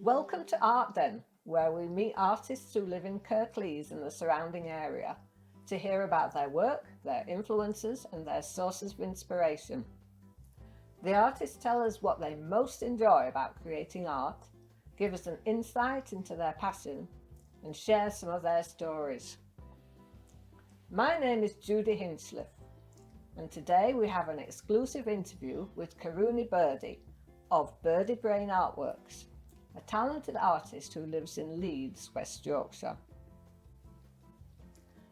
Welcome to Art Den, where we meet artists who live in Kirklees and the surrounding area to hear about their work, their influences and their sources of inspiration. The artists tell us what they most enjoy about creating art, give us an insight into their passion and share some of their stories. My name is Judy Hinchliffe and today we have an exclusive interview with Karuna Birdi of birdibrainartworks, a talented artist who lives in Leeds, West Yorkshire.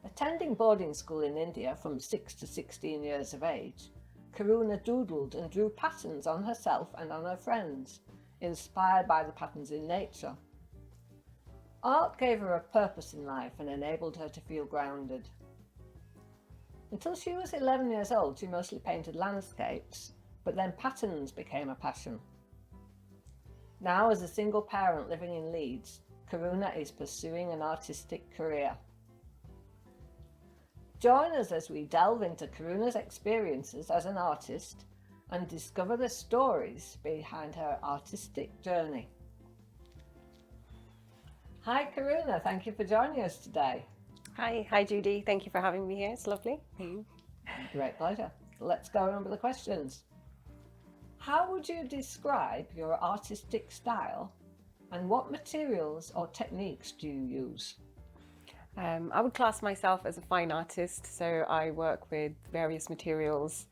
Attending boarding school in India from 6 to 16 years of age, Karuna doodled and drew patterns on herself and on her friends, inspired by the patterns in nature. Art gave her a purpose in life and enabled her to feel grounded. Until she was 11 years old, she mostly painted landscapes, but then patterns became a passion. Now, as a single parent living in Leeds, Karuna is pursuing an artistic career. Join us as we delve into Karuna's experiences as an artist and discover the stories behind her artistic journey. Hi Karuna, thank you for joining us today. Hi Judy, thank you for having me here, it's lovely. Great pleasure. Let's go on with the questions. How would you describe your artistic style and what materials or techniques do you use? I would class myself as a fine artist, so I work with various materials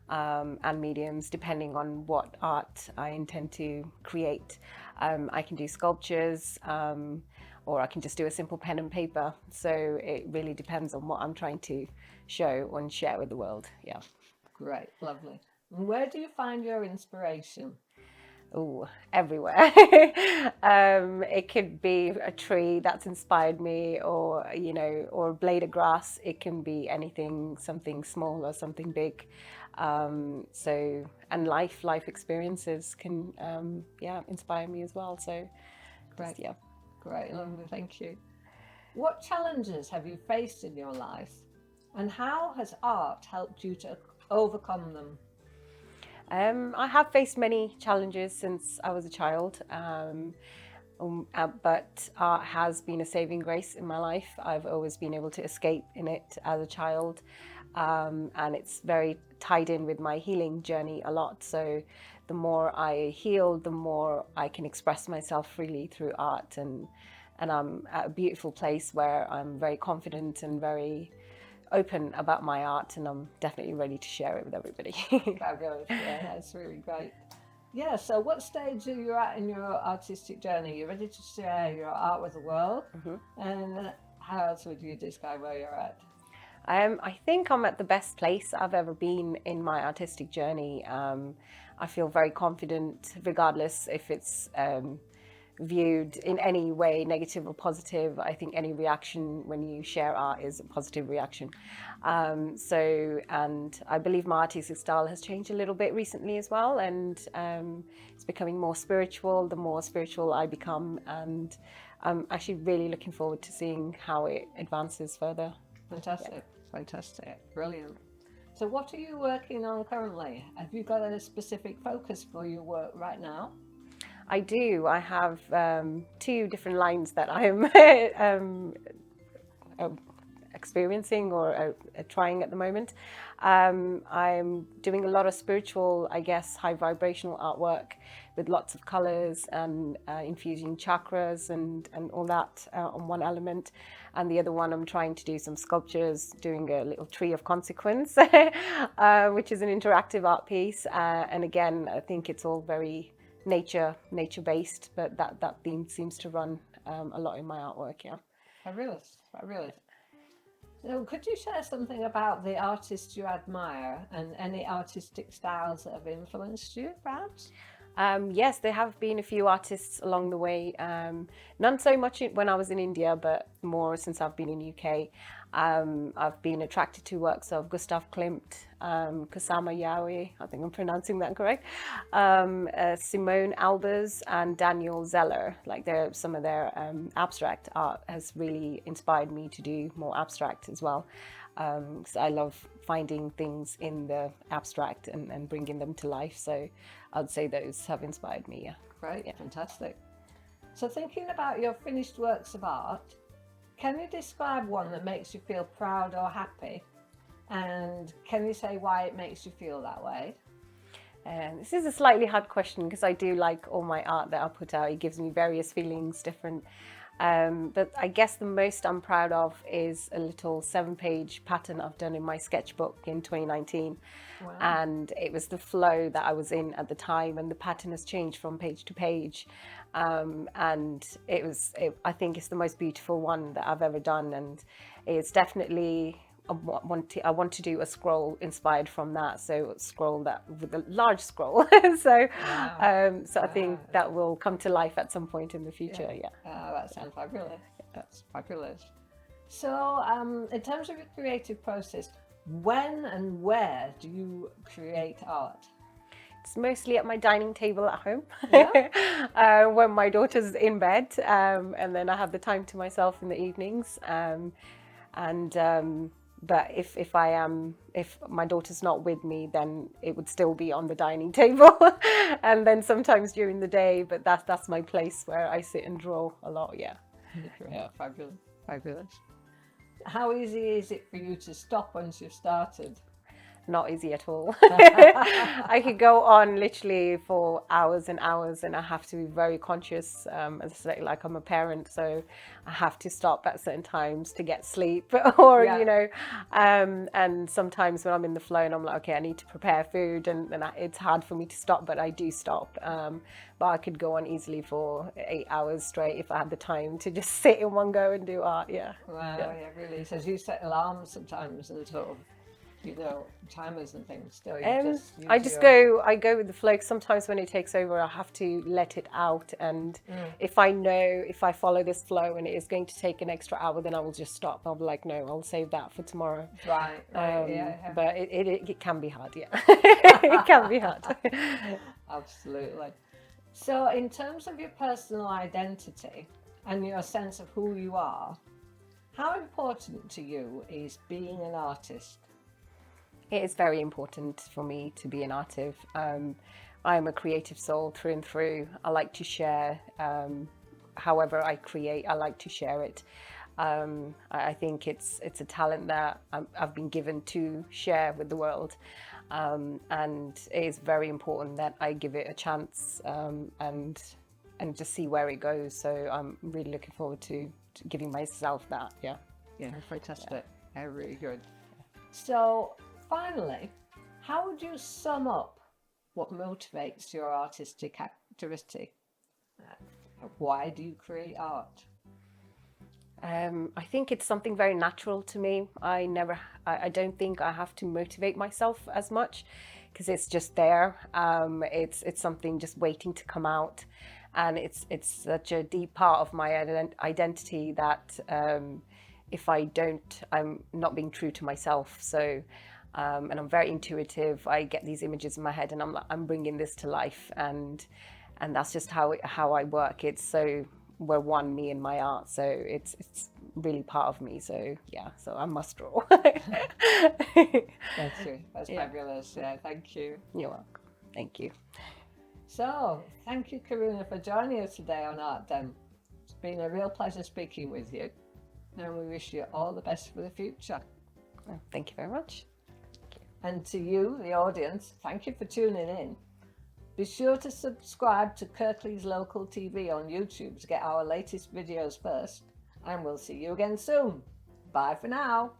and mediums depending on what art I intend to create. I can do sculptures or I can just do a simple pen and paper, so it really depends on what I'm trying to show and share with the world. Yeah. Great, lovely. And where do you find your inspiration? Oh, everywhere. It could be a tree that's inspired me, or or a blade of grass. It can be anything, something small or something big. And life experiences can inspire me as well. So great, yeah. Great, lovely, thank you. What challenges have you faced in your life, and how has art helped you to overcome them? I have faced many challenges since I was a child, but art has been a saving grace in my life. I've always been able to escape in it as a child, and it's very tied in with my healing journey a lot. So the more I heal, the more I can express myself freely through art, and I'm at a beautiful place where I'm very confident and very open about my art, and I'm definitely ready to share it with everybody. Fabulous, yeah, that's really great. Yeah, so what stage are you at in your artistic journey? You're ready to share your art with the world, and how else would you describe where you're at? I think I'm at the best place I've ever been in my artistic journey. I feel very confident, regardless if it's viewed in any way, negative or positive. I think any reaction when you share art is a positive reaction. And I believe my artistic style has changed a little bit recently as well, and it's becoming more spiritual the more spiritual I become, and I'm actually really looking forward to seeing how it advances further. Fantastic, fantastic, brilliant. So what are you working on currently? Have you got a specific focus for your work right now? I do. I have 2 different lines that I'm experiencing or trying at the moment. I'm doing a lot of spiritual, I guess, high vibrational artwork with lots of colors and infusing chakras and all that on one element. And the other one, I'm trying to do some sculptures, doing a little tree of consequence, which is an interactive art piece. And again, I think it's all very nature-based, but that theme seems to run a lot in my artwork. Yeah. Fabulous, fabulous. So could you share something about the artists you admire and any artistic styles that have influenced you, perhaps? Yes, there have been a few artists along the way. None so much when I was in India, but more since I've been in UK. I've been attracted to works of Gustav Klimt, Kusama Yaoi, I think I'm pronouncing that correct, Simone Albers and Daniel Zeller. Like some of their abstract art has really inspired me to do more abstract as well. So I love finding things in the abstract and bringing them to life. So I'd say those have inspired me. Yeah. Great, yeah. Fantastic. So thinking about your finished works of art, can you describe one that makes you feel proud or happy? And can you say why it makes you feel that way? This is a slightly hard question because I do like all my art that I put out. It gives me various feelings, different. But I guess the most I'm proud of is a little 7-page pattern I've done in my sketchbook in 2019. Wow. And it was the flow that I was in at the time, and the pattern has changed from page to page. And I think it's the most beautiful one that I've ever done, and it's definitely I want to do a scroll inspired from that, so a scroll that with a large scroll. So Wow. I think that will come to life at some point in the future. Yeah. Oh, that sounds fabulous. That's fabulous. So, in terms of your creative process, when and where do you create art? It's mostly at my dining table at home, Yeah. when my daughter's in bed, and then I have the time to myself in the evenings. But if my daughter's not with me, then it would still be on the dining table, and then sometimes during the day. But that's my place where I sit and draw a lot. Yeah. Yeah, fabulous, fabulous. How easy is it for you to stop once you've started? Not easy at all. I could go on literally for hours and hours, and I have to be very conscious. As I say, like I'm a parent, so I have to stop at certain times to get sleep, or Yeah. and sometimes when I'm in the flow and I'm like, okay, I need to prepare food, and it's hard for me to stop, but I do stop. But I could go on easily for 8 hours straight if I had the time to just sit in one go and do art. Yeah. Wow, yeah, really. So you set alarms sometimes and sort of, timers and things. Still, I go with the flow. Sometimes when it takes over, I have to let it out, and if I follow this flow and it is going to take an extra hour, then I will just stop. I'll be like, no, I'll save that for tomorrow. Right. Yeah. But it can be hard. Yeah. It can be hard. Absolutely. So, in terms of your personal identity and your sense of who you are, how important to you is being an artist? It is very important for me to be an artist. I am a creative soul through and through. I like to share. However I create, I like to share it. I think it's a talent that I've been given to share with the world, and it is very important that I give it a chance, and just see where it goes. So I'm really looking forward to giving myself that. Yeah. Fantastic. Yeah, really good. So, finally, how would you sum up what motivates your artistic activity? Why do you create art? I think it's something very natural to me. I don't think I have to motivate myself as much because it's just there. It's something just waiting to come out, and it's such a deep part of my identity that if I don't, I'm not being true to myself. So. And I'm very intuitive. I get these images in my head, and I'm bringing this to life, and that's just how I work. It's so we're one, me and my art. So it's really part of me. So yeah, so I must draw. That's true. That's fabulous. Yeah, thank you. You're welcome. Thank you. So thank you, Karuna, for joining us today on Art Dem. It's been a real pleasure speaking with you, and we wish you all the best for the future. Oh, thank you very much. And to you, the audience, thank you for tuning in. Be sure to subscribe to Kirklees Local TV on YouTube to get our latest videos first. And we'll see you again soon. Bye for now.